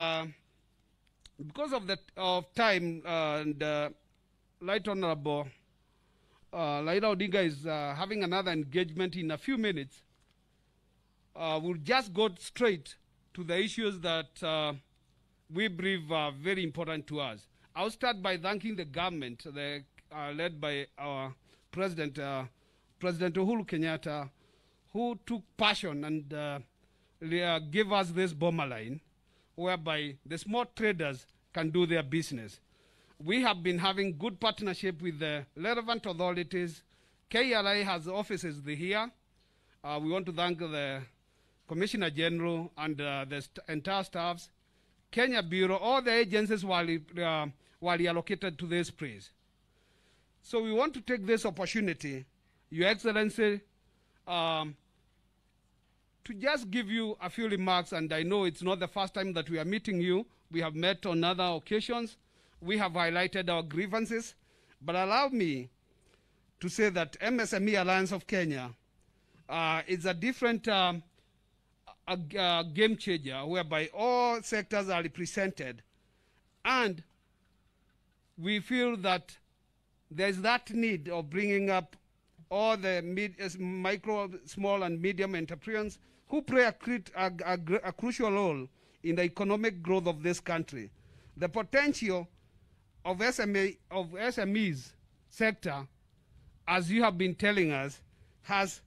because of time and Right Honorable Raila Odinga is having another engagement in a few minutes, we'll just go straight to the issues that we believe are very important to us. I'll start by thanking the government, led by our President, President Uhuru Kenyatta, who took passion and gave us this bomber line, whereby the small traders can do their business. We have been having good partnership with the relevant authorities. KRI has offices here. We want to thank the Commissioner General and the entire staffs, Kenya Bureau, all the agencies while allocated to this place. So we want to take this opportunity, Your Excellency, to just give you a few remarks, and I know it's not the first time that we are meeting you. We have met on other occasions. We have highlighted our grievances, but allow me to say that MSME Alliance of Kenya is a different game changer, whereby all sectors are represented, and we feel that there's that need of bringing up all the micro, small, and medium entrepreneurs who play a crucial role in the economic growth of this country. The potential of SMEs sector, as you have been telling us, has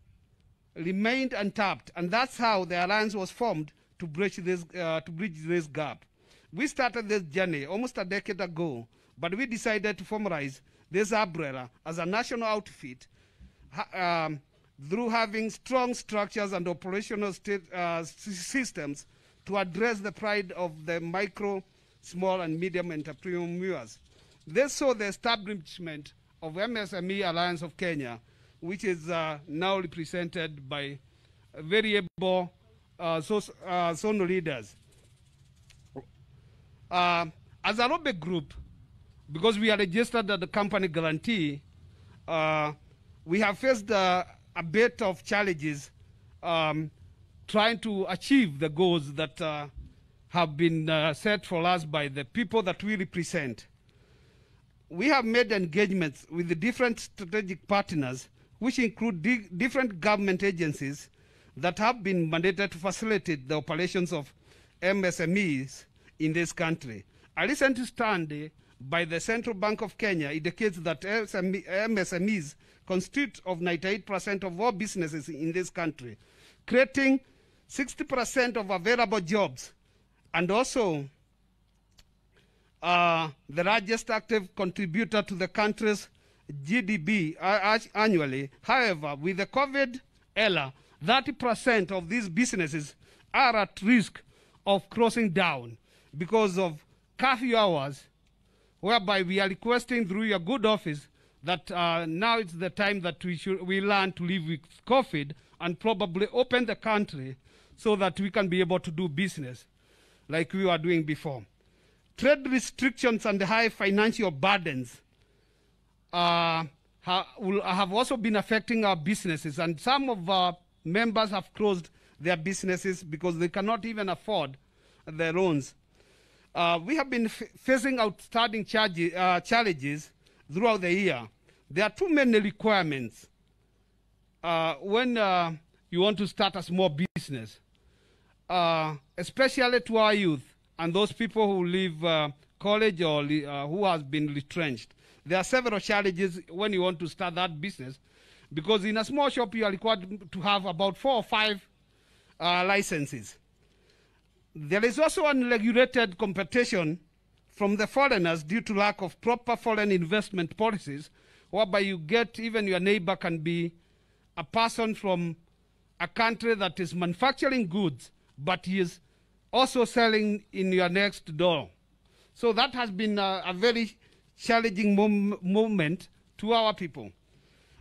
remained untapped, and that's how the alliance was formed to bridge this gap. We started this journey almost a decade ago, but we decided to formalize this umbrella as a national outfit through having strong structures and operational systems to address the pride of the micro, small, and medium entrepreneurs. This saw the establishment of MSME Alliance of Kenya, which is now represented by very able zonal leaders. As a lobby group, because we are registered at the company guarantee, we have faced a bit of challenges trying to achieve the goals that have been set for us by the people that we represent. We have made engagements with the different strategic partners, which include different government agencies that have been mandated to facilitate the operations of MSMEs in this country. A recent study by the Central Bank of Kenya indicates that MSMEs constitute of 98% of all businesses in this country, creating 60% of available jobs, and also the largest active contributor to the country's GDP annually. However, with the COVID era, 30% of these businesses are at risk of closing down because of curfew hours, whereby we are requesting through your good office that now it's the time that we learn to live with COVID and probably open the country so that we can be able to do business like we were doing before. Trade restrictions and high financial burdens have also been affecting our businesses, and some of our members have closed their businesses because they cannot even afford their loans. We have been facing outstanding challenges throughout the year. There are too many requirements when you want to start a small business, especially to our youth and those people who leave college or who has been retrenched. There are several challenges when you want to start that business, because in a small shop you are required to have about 4 or 5 licenses. There is also unregulated competition from the foreigners due to lack of proper foreign investment policies, whereby you get, even your neighbor can be a person from a country that is manufacturing goods, but he is also selling in your next door. So that has been a very challenging moment to our people.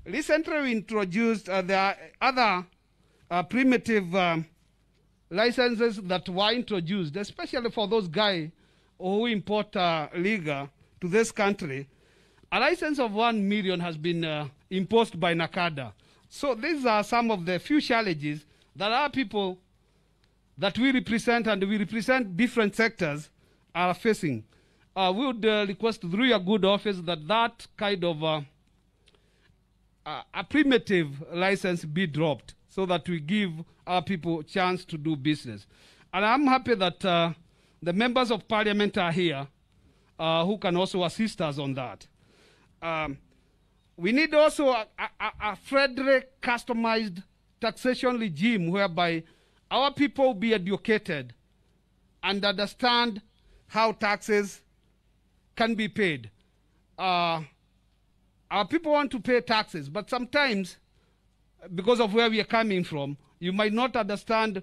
Recently we introduced the other primitive licenses that were introduced, especially for those guys who import liquor to this country. A license of 1 million has been imposed by NACADA. So these are some of the few challenges that our people that we represent, and we represent different sectors, are facing. We would request through your good office that that kind of a primitive license be dropped so that we give our people a chance to do business. And I'm happy that the members of parliament are here who can also assist us on that. We need also a federal customized taxation regime whereby our people will be educated and understand how taxes can be paid. Our people want to pay taxes, but sometimes, because of where we are coming from, you might not understand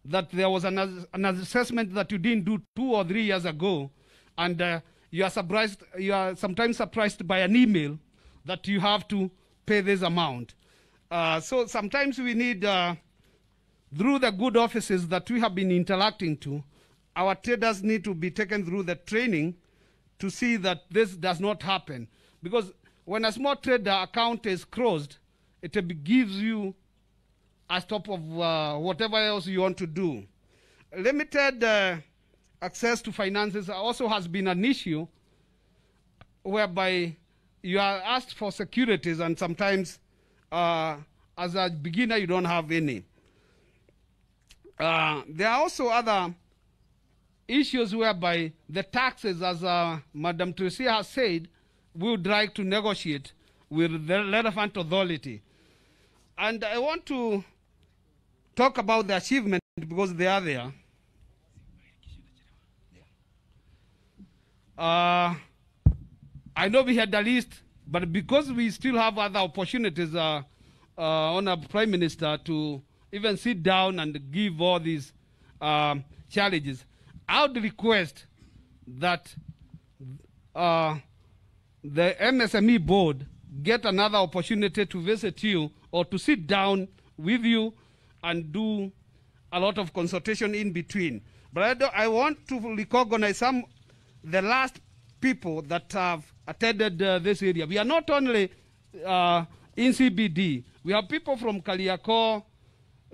that there was an assessment that you didn't do 2 or 3 years ago, and you are sometimes surprised by an email that you have to pay this amount. So sometimes we need, through the good offices that we have been interacting to, our traders need to be taken through the training to see that this does not happen. Because when a small trader account is closed, it gives you a stop of whatever else you want to do. Limited access to finances also has been an issue whereby you are asked for securities, and sometimes as a beginner you don't have any. There are also other issues whereby the taxes, as Madam Tracy has said, we would like to negotiate with the relevant authority. And I want to talk about the achievement because they are there. I know we had the list, but because we still have other opportunities, Honorable Prime Minister, to even sit down and give all these challenges, I would request that the MSME board get another opportunity to visit you or to sit down with you and do a lot of consultation in between. But I want to recognize the last people that have attended this area. We are not only in CBD. We have people from Kariakoo,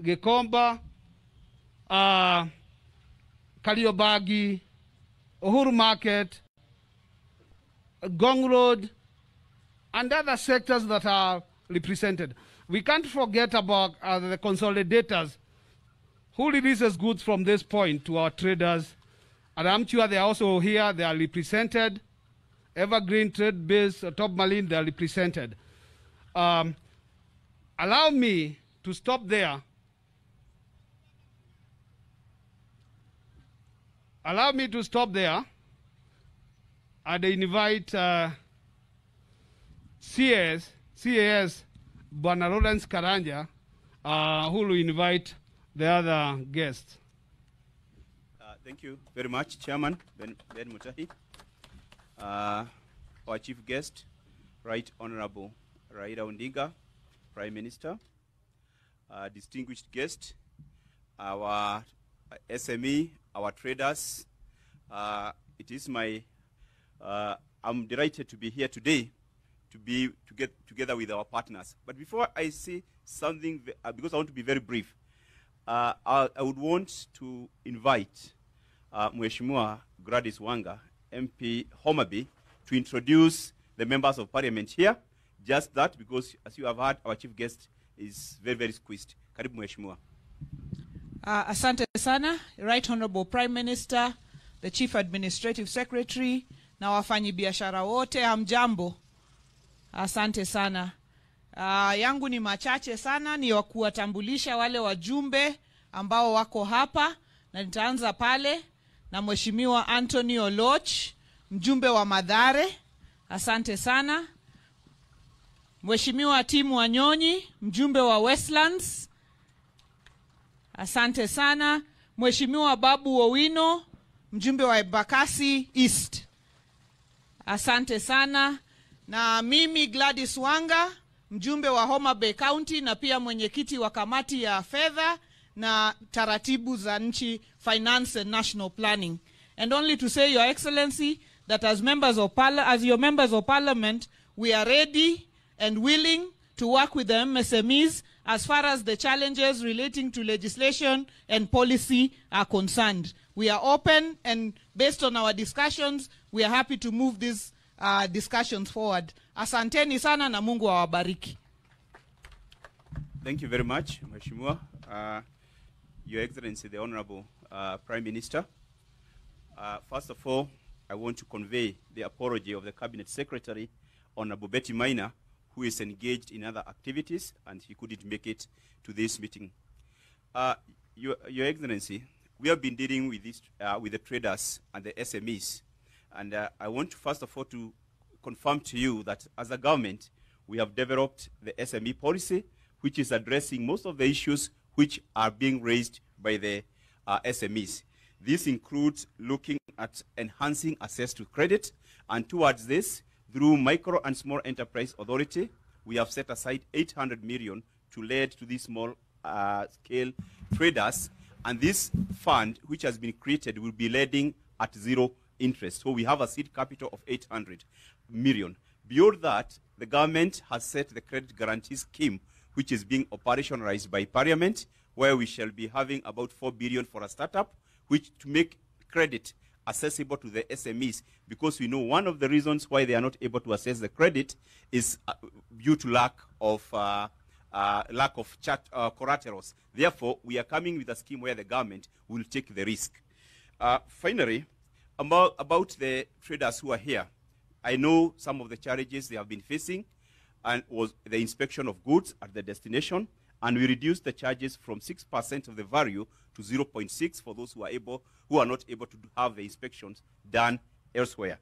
Gikomba, Kariobangi, Uhuru Market, Gong Road, and other sectors that are represented. We can't forget about the consolidators who releases goods from this point to our traders. And I'm sure they are also here, they are represented. Evergreen, Trade Base, Top Marine, they are represented. Allow me to stop there. Allow me to stop there and invite CAS, Bwana Lawrence Karanja, who will invite the other guests. Thank you very much, Chairman Ben Mutahi. Our chief guest, Right Honorable Raila Odinga, Prime Minister. Distinguished guest, our SME, our traders. It is my, I'm delighted to be here today to get together with our partners. But before I say something, because I want to be very brief, I would want to invite Mheshimiwa Gladys Wanga, MP Homa Bay, to introduce the members of parliament here. Just that, because as you have heard, our chief guest is very, very squeezed. Karibu Mheshimiwa. Asante sana, Right Honorable Prime Minister, the Chief Administrative Secretary, na wafanyi biashara wote, hamjambo. Asante sana. Yangu ni machache sana, ni wakuwatambulisha wale wajumbe ambao wako hapa, na nitaanza pale na Mheshimiwa Anthony Oloch, mjumbe wa Mathare. Asante sana. Mheshimiwa Timu Wanyonyi, mjumbe wa Westlands. Asante sana. Mheshimiwa Babu Owino, mjumbe wa Embakasi East. Asante sana. Na mimi Gladys Wanga, mjumbe wa Homa Bay County na pia mwenyekiti wa kamati ya fedha na taratibu za nchi, Finance and National Planning. And only to say, Your Excellency, that as your members of parliament, we are ready and willing to work with the MSMEs as far as the challenges relating to legislation and policy are concerned. We are open, and based on our discussions, we are happy to move these discussions forward. Asanteni sana na Mungu awabariki. Thank you very much, Mheshimiwa. Your Excellency, the Honorable Prime Minister. First of all, I want to convey the apology of the Cabinet Secretary, Honorable Betty Minor, who is engaged in other activities, and he couldn't make it to this meeting. Your Excellency, we have been dealing with this, with the traders and the SMEs, and I want to first of all to confirm to you that as a government, we have developed the SME policy, which is addressing most of the issues which are being raised by the SMEs. This includes looking at enhancing access to credit, and towards this, through Micro and Small Enterprise Authority, we have set aside 800 million to lead to these small scale traders, and this fund, which has been created, will be lending at zero interest. So we have a seed capital of 800 million. Beyond that, the government has set the credit guarantee scheme, which is being operationalized by Parliament, where we shall be having about 4 billion for a startup, which to make credit accessible to the SMEs, because we know one of the reasons why they are not able to access the credit is due to lack of collaterals. Therefore, we are coming with a scheme where the government will take the risk. Finally, about the traders who are here, I know some of the challenges they have been facing, and was the inspection of goods at the destination, and we reduced the charges from 6% of the value to 0.6 for those who are not able to have the inspections done elsewhere.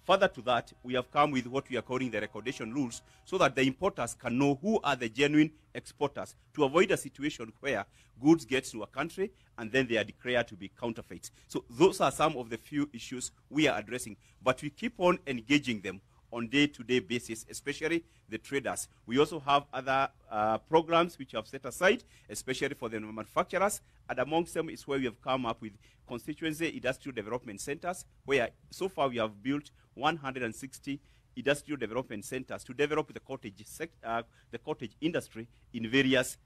Further to that, we have come with what we are calling the recordation rules, so that the importers can know who are the genuine exporters, to avoid a situation where goods get to a country and then they are declared to be counterfeit. So those are some of the few issues we are addressing, but we keep on engaging them on day-to-day basis, especially the traders. We also have other programs which we have set aside, especially for the manufacturers, and amongst them is where we have come up with constituency industrial development centers, where so far we have built 160 industrial development centers to develop the cottage industry in various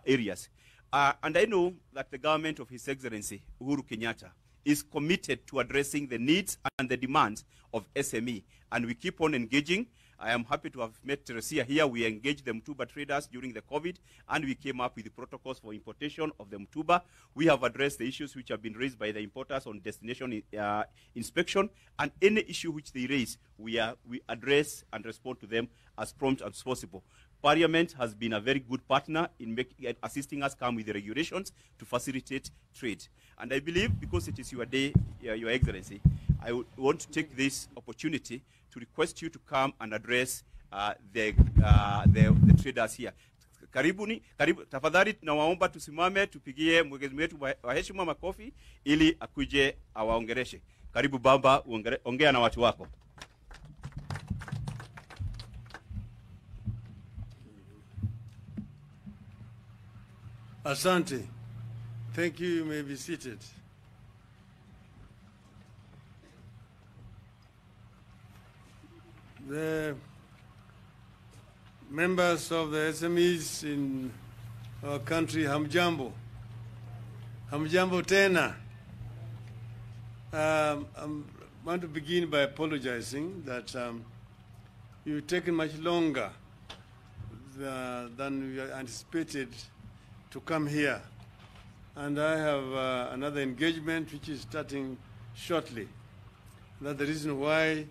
areas. And I know that the government of His Excellency Uhuru Kenyatta is committed to addressing the needs and the demands of SME, and we keep on engaging. I am happy to have met Teresia here. We engaged the Mtuba traders during the COVID, and we came up with the protocols for importation of the Mtuba. We have addressed the issues which have been raised by the importers on destination inspection, and any issue which they raise, we address and respond to them as prompt as possible. Parliament has been a very good partner in assisting us come with the regulations to facilitate trade. And I believe, because it is your day, Your Excellency, I would want to take this opportunity to request you to come and address the traders here. Karibu, tafadhali tunawaomba tusimame tupigie mgeni wetu wa heshima makofi ili akuje awaongereshe. Karibu baba, ongea na watu wako. Asante. Thank you. You may be seated. The members of the SMEs in our country, hamjambo. Hamjambo tena. I want to begin by apologizing that you've taken much longer than we anticipated to come here. And I have another engagement which is starting shortly. That's the reason why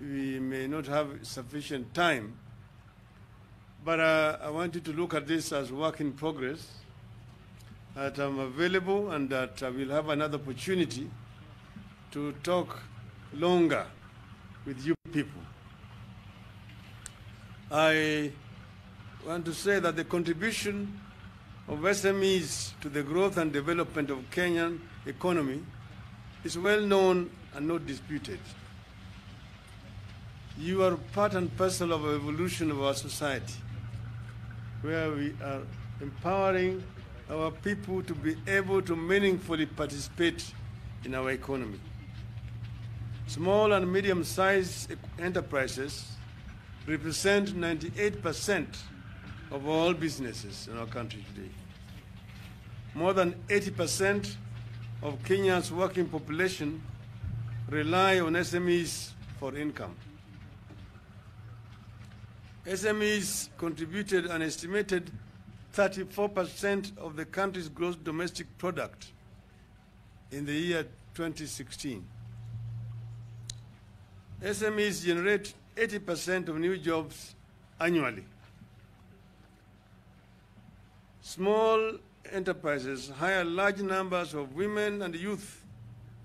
we may not have sufficient time. But I want you to look at this as work in progress, that I'm available and that I will have another opportunity to talk longer with you people. I want to say that the contribution of SMEs to the growth and development of Kenyan economy is well known and not disputed. You are part and parcel of the evolution of our society, where we are empowering our people to be able to meaningfully participate in our economy. Small and medium-sized enterprises represent 98% of all businesses in our country today. More than 80% of Kenya's working population rely on SMEs for income. SMEs contributed an estimated 34% of the country's gross domestic product in the year 2016. SMEs generate 80% of new jobs annually. Small enterprises hire large numbers of women and youth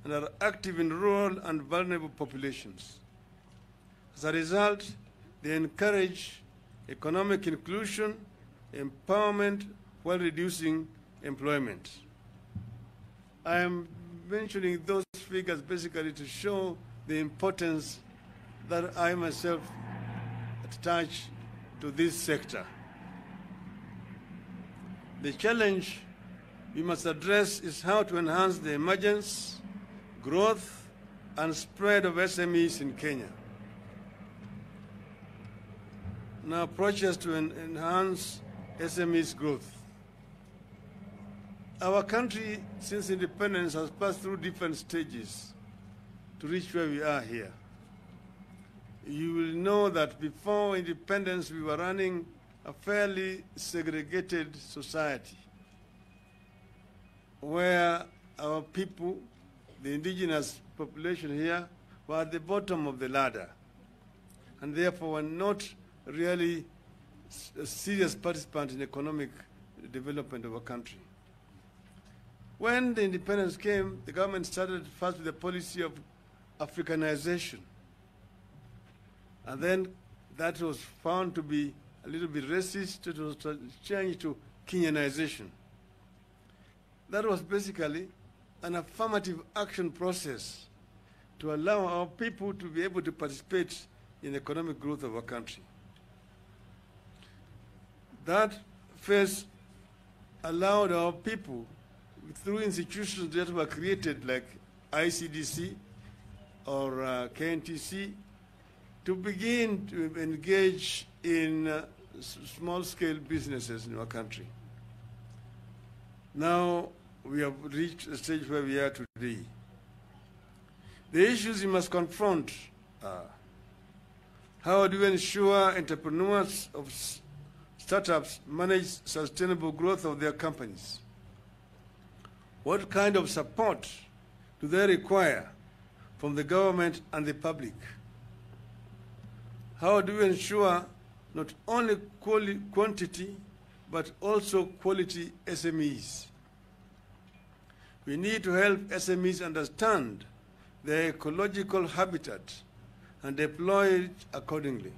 and are active in rural and vulnerable populations. As a result, they encourage economic inclusion, empowerment, while reducing employment. I am mentioning those figures basically to show the importance that I myself attach to this sector. The challenge we must address is how to enhance the emergence, growth, and spread of SMEs in Kenya. Now, approaches to enhance SMEs growth. Our country, since independence, has passed through different stages to reach where we are here. You will know that before independence, we were running a fairly segregated society where our people, the indigenous population here, were at the bottom of the ladder and therefore were not really a serious participant in economic development of our country. When the independence came, the government started first with the policy of Africanization. And then that was found to be a little bit racist. It was changed to Kenyanization. That was basically an affirmative action process to allow our people to be able to participate in the economic growth of our country. That phase allowed our people, through institutions that were created like ICDC or KNTC, to begin to engage in small-scale businesses in our country. Now we have reached a stage where we are today. The issues we must confront are: how do we ensure entrepreneurs of startups manage sustainable growth of their companies? What kind of support do they require from the government and the public? How do we ensure not only quantity, but also quality SMEs? We need to help SMEs understand their ecological habitat and deploy it accordingly.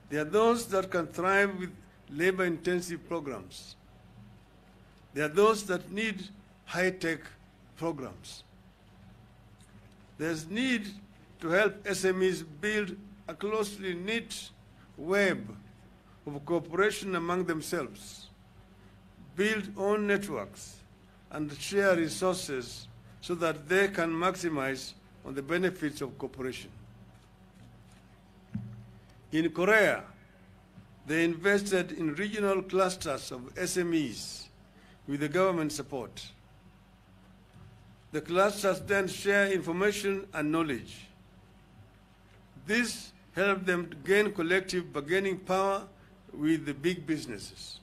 There are those that can thrive with labor-intensive programs. There are those that need high-tech programs. There's need to help SMEs build a closely knit web of cooperation among themselves, build own networks, and share resources so that they can maximize on the benefits of cooperation. In Korea, they invested in regional clusters of SMEs with the government support. The clusters then share information and knowledge. This helped them to gain collective bargaining power with the big businesses.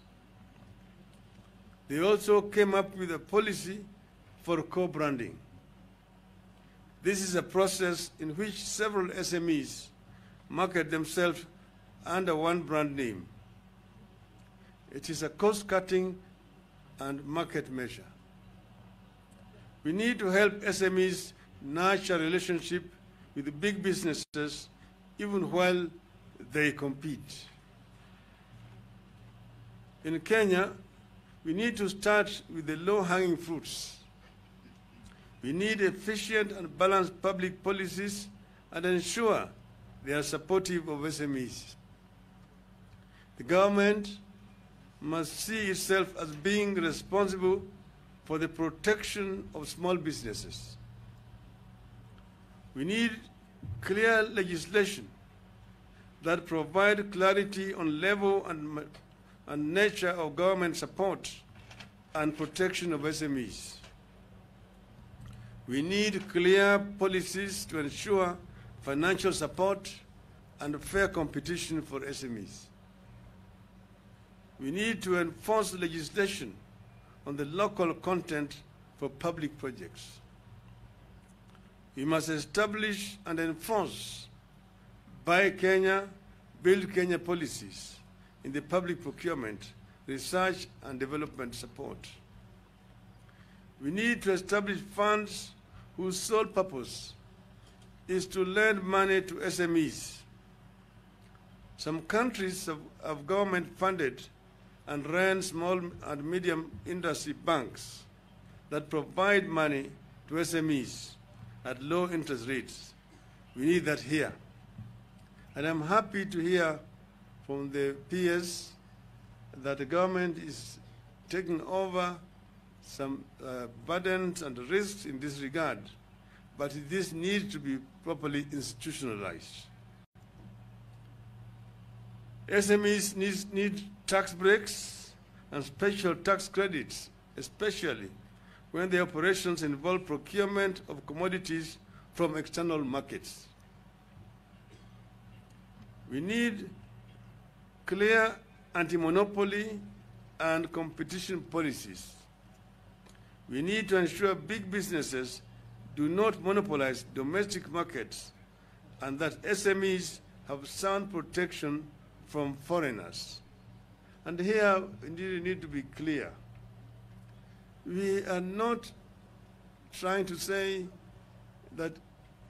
They also came up with a policy for co-branding. This is a process in which several SMEs market themselves under one brand name. It is a cost-cutting and market measure. We need to help SMEs nurture a relationship with the big businesses even while they compete. In Kenya, we need to start with the low-hanging fruits. We need efficient and balanced public policies and ensure they are supportive of SMEs. The government must see itself as being responsible for the protection of small businesses. We need clear legislation that provide clarity on level and nature of government support and protection of SMEs. We need clear policies to ensure financial support and fair competition for SMEs. We need to enforce legislation on the local content for public projects. We must establish and enforce Buy Kenya, Build Kenya policies in the public procurement, research and development support. We need to establish funds whose sole purpose is to lend money to SMEs. Some countries have government-funded and run small and medium industry banks that provide money to SMEs at low interest rates. We need that here. And I'm happy to hear from the PS that the government is taking over some burdens and risks in this regard, but this needs to be properly institutionalized. SMEs need tax breaks and special tax credits, especially when their operations involve procurement of commodities from external markets. We need clear anti-monopoly and competition policies. We need to ensure big businesses do not monopolize domestic markets and that SMEs have sound protection from foreigners. And here, indeed, we need to be clear. We are not trying to say that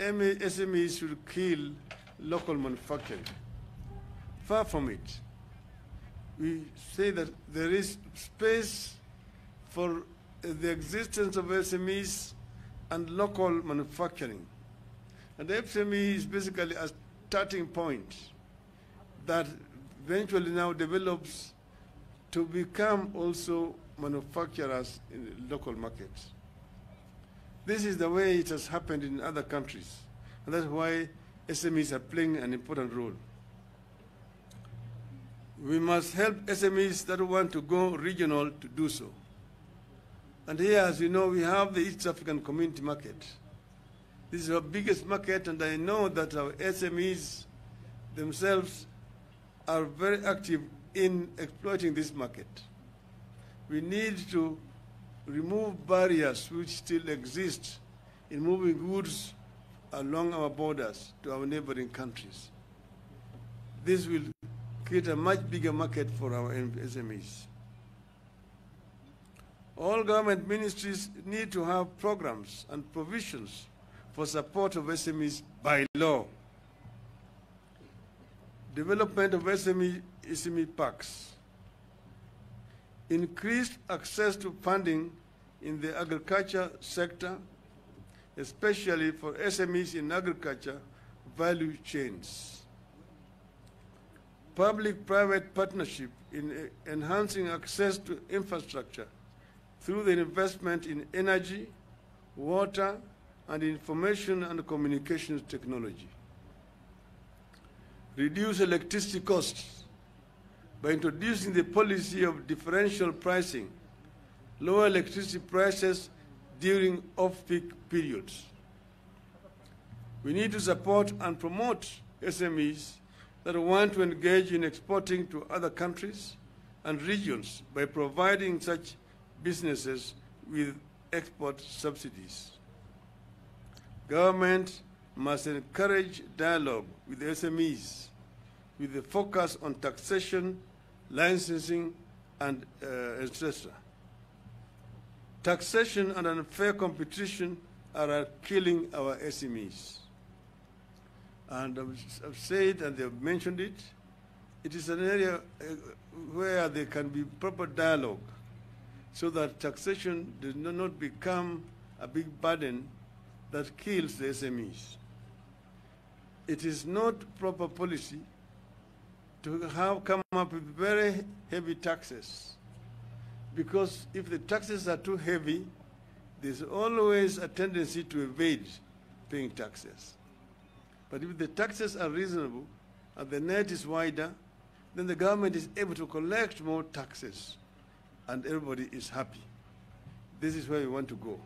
SMEs should kill local manufacturing. Far from it. We say that there is space for the existence of SMEs and local manufacturing. And the SME is basically a starting point that eventually now develops to become also manufacturers in local markets. This is the way it has happened in other countries, and that's why SMEs are playing an important role. We must help SMEs that want to go regional to do so. And here, as you know, we have the East African Community Market. This is our biggest market, and I know that our SMEs themselves are very active in exploiting this market. We need to remove barriers which still exist in moving goods along our borders to our neighboring countries. This will create a much bigger market for our SMEs. All government ministries need to have programs and provisions for support of SMEs by law. Development of SME parks. Increased access to funding in the agriculture sector, especially for SMEs in agriculture value chains. Public-private partnership in enhancing access to infrastructure through the investment in energy, water, and information and communications technology. Reduce electricity costs by introducing the policy of differential pricing, lower electricity prices during off-peak periods. We need to support and promote SMEs that want to engage in exporting to other countries and regions by providing such businesses with export subsidies. Government must encourage dialogue with SMEs with a focus on taxation, licensing, and etc. Taxation and unfair competition are killing our SMEs. And I've said, and they've mentioned it, it is an area where there can be proper dialogue so that taxation does not become a big burden that kills the SMEs. It is not proper policy to come up with very heavy taxes, because if the taxes are too heavy, there's always a tendency to evade paying taxes. But if the taxes are reasonable and the net is wider, then the government is able to collect more taxes and everybody is happy. This is where we want to go.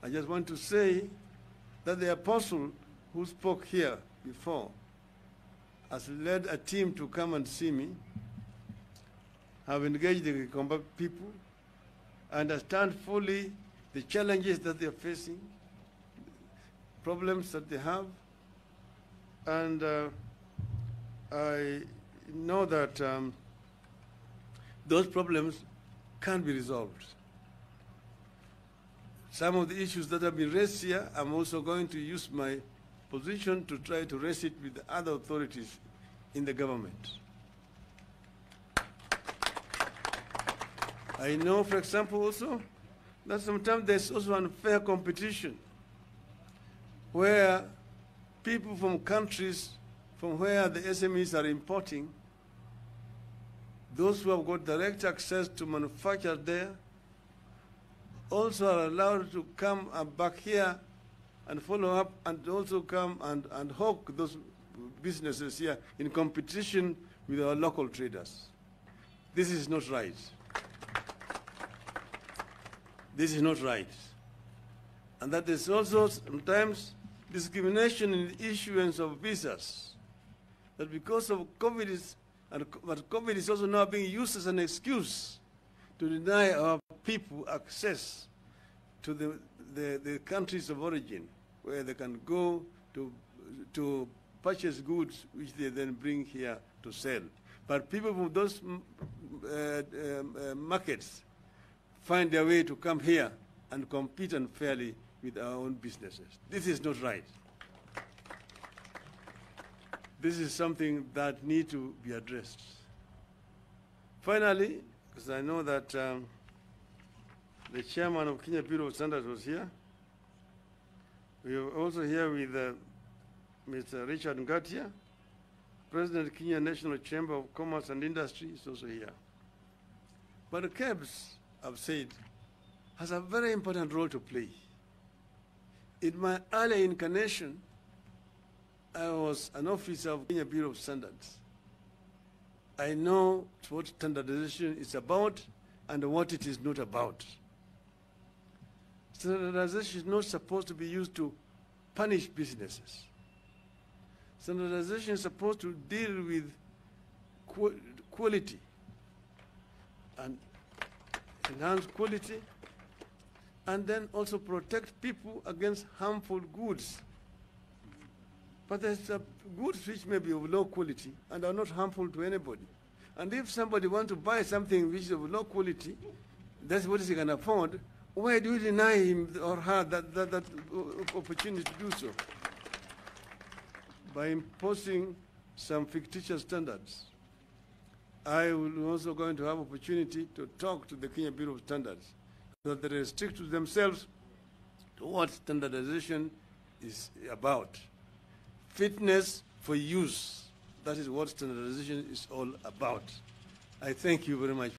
I just want to say that the apostle who spoke here before has led a team to come and see me, have engaged the Gikomba people, understand fully the challenges that they are facing, problems that they have, and I know that those problems can be resolved. Some of the issues that have been raised here, I'm also going to use my position to try to raise it with the other authorities in the government. I know, for example, also, that sometimes there's also unfair competition where people from countries from where the SMEs are importing, those who have got direct access to manufacture there, also are allowed to come back here and follow up and also come and hawk those businesses here in competition with our local traders. This is not right. This is not right. And that is also sometimes discrimination in the issuance of visas. That because of COVID but COVID is also now being used as an excuse to deny our people access to the countries of origin, where they can go to purchase goods which they then bring here to sell. But people from those markets find their way to come here and compete unfairly with our own businesses. This is not right. This is something that needs to be addressed. Finally, because I know that the chairman of Kenya Bureau of Standards was here, we are also here with Mr. Richard Ngatia, President of Kenya National Chamber of Commerce and Industry is also here. But the KEBS, I've said, has a very important role to play. In my early incarnation, I was an officer of Kenya Bureau of Standards. I know what standardization is about and what it is not about. Standardization is not supposed to be used to punish businesses. Standardization is supposed to deal with quality and enhance quality, and then also protect people against harmful goods. But there's goods which may be of low quality and are not harmful to anybody. And if somebody wants to buy something which is of low quality, that's what he can afford, why do you deny him or her that opportunity to do so? By imposing some fictitious standards. I will also going to have opportunity to talk to the Kenya Bureau of Standards so that they restrict to themselves to what standardization is about. Fitness for use. That is what standardization is all about. I thank you very much.